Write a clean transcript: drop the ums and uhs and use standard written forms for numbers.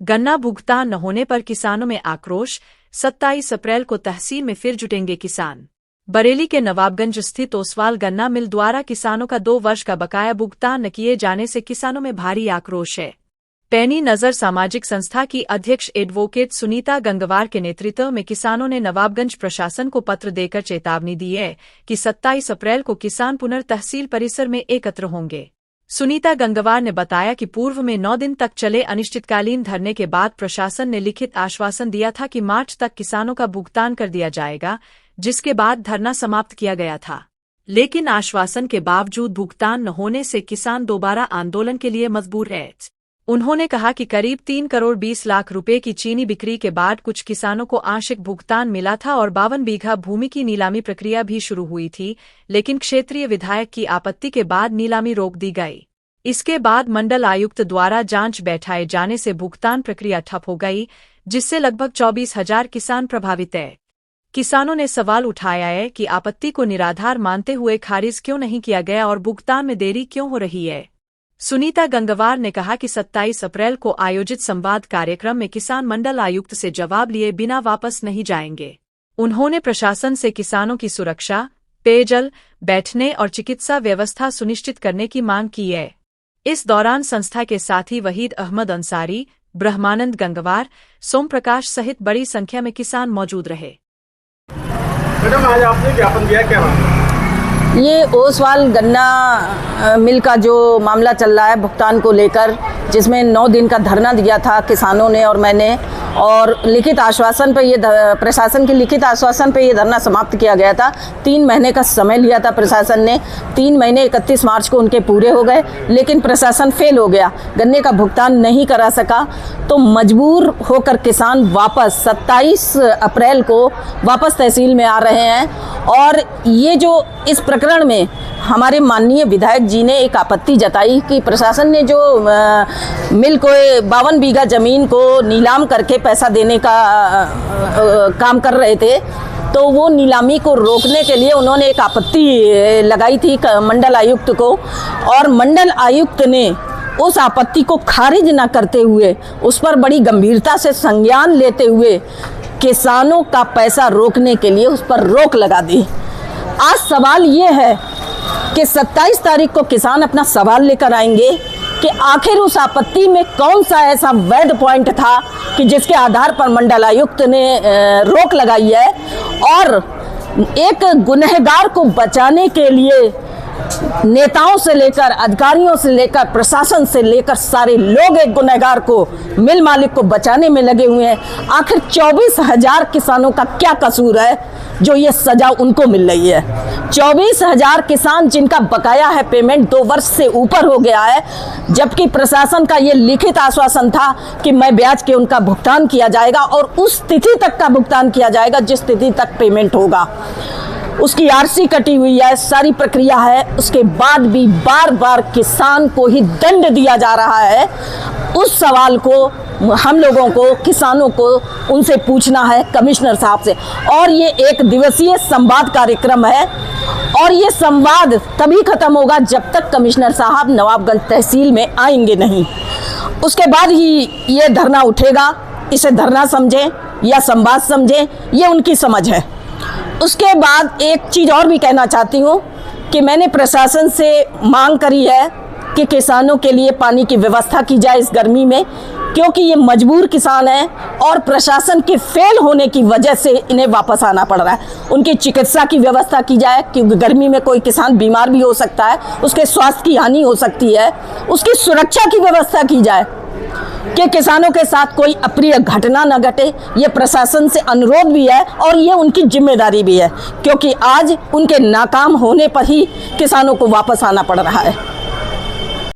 गन्ना भुगतान न होने पर किसानों में आक्रोश। 27 अप्रैल को तहसील में फिर जुटेंगे किसान। बरेली के नवाबगंज स्थित ओसवाल गन्ना मिल द्वारा किसानों का 2 वर्ष का बकाया भुगतान न किए जाने से किसानों में भारी आक्रोश है। पैनी नज़र सामाजिक संस्था की अध्यक्ष एडवोकेट सुनीता गंगवार के नेतृत्व में किसानों ने नवाबगंज प्रशासन को पत्र देकर चेतावनी दी है कि 27 अप्रैल को किसान पुनर्तहसील परिसर में एकत्र होंगे। सुनीता गंगवार ने बताया कि पूर्व में 9 दिन तक चले अनिश्चितकालीन धरने के बाद प्रशासन ने लिखित आश्वासन दिया था कि मार्च तक किसानों का भुगतान कर दिया जाएगा, जिसके बाद धरना समाप्त किया गया था। लेकिन आश्वासन के बावजूद भुगतान न होने से किसान दोबारा आंदोलन के लिए मजबूर है। उन्होंने कहा कि करीब 3 करोड़ 20 लाख रुपए की चीनी बिक्री के बाद कुछ किसानों को आंशिक भुगतान मिला था और 52 बीघा भूमि की नीलामी प्रक्रिया भी शुरू हुई थी, लेकिन क्षेत्रीय विधायक की आपत्ति के बाद नीलामी रोक दी गई। इसके बाद मंडल आयुक्त द्वारा जांच बैठाए जाने से भुगतान प्रक्रिया ठप हो गई, जिससे लगभग 24,000 किसान प्रभावित हैं। किसानों ने सवाल उठाया है कि आपत्ति को निराधार मानते हुए खारिज क्यों नहीं किया गया और भुगतान में देरी क्यों हो रही है। सुनीता गंगवार ने कहा कि 27 अप्रैल को आयोजित संवाद कार्यक्रम में किसान मंडल आयुक्त से जवाब लिए बिना वापस नहीं जाएंगे। उन्होंने प्रशासन से किसानों की सुरक्षा, पेयजल, बैठने और चिकित्सा व्यवस्था सुनिश्चित करने की मांग की है। इस दौरान संस्था के साथी वहीद अहमद अंसारी, ब्रह्मानंद गंगवार, सोम प्रकाश सहित बड़ी संख्या में किसान मौजूद रहे। मैडम, आज आपने ज्ञापन दिया क्या? ये ओसवाल गन्ना मिल का जो मामला चल रहा है भुगतान को लेकर, जिसमें 9 दिन का धरना दिया था किसानों ने और मैंने, और लिखित आश्वासन पे ये प्रशासन के लिखित आश्वासन पे ये धरना समाप्त किया गया था। 3 महीने का समय लिया था प्रशासन ने। 3 महीने 31 मार्च को उनके पूरे हो गए, लेकिन प्रशासन फेल हो गया, गन्ने का भुगतान नहीं करा सका। तो मजबूर होकर किसान वापस 27 अप्रैल को वापस तहसील में आ रहे हैं। और ये जो इस प्रकरण में हमारे माननीय विधायक जी ने एक आपत्ति जताई कि प्रशासन ने जो मिल को 52 बीघा ज़मीन को नीलाम करके पैसा देने का काम कर रहे थे, तो वो नीलामी को रोकने के लिए उन्होंने एक आपत्ति लगाई थी मंडल आयुक्त को, और मंडल आयुक्त ने उस आपत्ति को खारिज न करते हुए उस पर बड़ी गंभीरता से संज्ञान लेते हुए किसानों का पैसा रोकने के लिए उस पर रोक लगा दी। आज सवाल ये है कि 27 तारीख को किसान अपना सवाल लेकर आएंगे कि आखिर उस आपत्ति में कौन सा ऐसा वैध पॉइंट था कि जिसके आधार पर मंडल आयुक्त ने रोक लगाई है। और एक गुनहगार को बचाने के लिए नेताओं से लेकर अधिकारियों से लेकर प्रशासन से लेकर सारे लोग एक गुनहगार को, मिल मालिक को बचाने में लगे हुए हैं। आखिर 24,000 किसानों का क्या कसूर है जो ये सजा उनको मिल रही है? 24,000 किसान जिनका बकाया है पेमेंट 2 वर्ष से ऊपर हो गया है, जबकि प्रशासन का ये लिखित आश्वासन था कि मैं ब्याज के उनका भुगतान किया जाएगा और उस तिथि तक का भुगतान किया जाएगा जिस तिथि तक पेमेंट होगा। उसकी आरसी कटी हुई है, सारी प्रक्रिया है, उसके बाद भी बार बार किसान को ही दंड दिया जा रहा है। उस सवाल को हम लोगों को, किसानों को उनसे पूछना है, कमिश्नर साहब से। और ये 1 दिवसीय संवाद कार्यक्रम है और ये संवाद तभी खत्म होगा जब तक कमिश्नर साहब नवाबगंज तहसील में आएंगे नहीं। उसके बाद ही ये धरना उठेगा। इसे धरना समझें या संवाद समझें, ये उनकी समझ है। उसके बाद एक चीज़ और भी कहना चाहती हूँ कि मैंने प्रशासन से मांग करी है कि किसानों के लिए पानी की व्यवस्था की जाए इस गर्मी में, क्योंकि ये मजबूर किसान हैं और प्रशासन के फेल होने की वजह से इन्हें वापस आना पड़ रहा है। उनकी चिकित्सा की व्यवस्था की जाए, क्योंकि गर्मी में कोई किसान बीमार भी हो सकता है, उसके स्वास्थ्य की हानि हो सकती है। उसकी सुरक्षा की व्यवस्था की जाए कि किसानों के साथ कोई अप्रिय घटना न घटे। ये प्रशासन से अनुरोध भी है और ये उनकी जिम्मेदारी भी है, क्योंकि आज उनके नाकाम होने पर ही किसानों को वापस आना पड़ रहा है।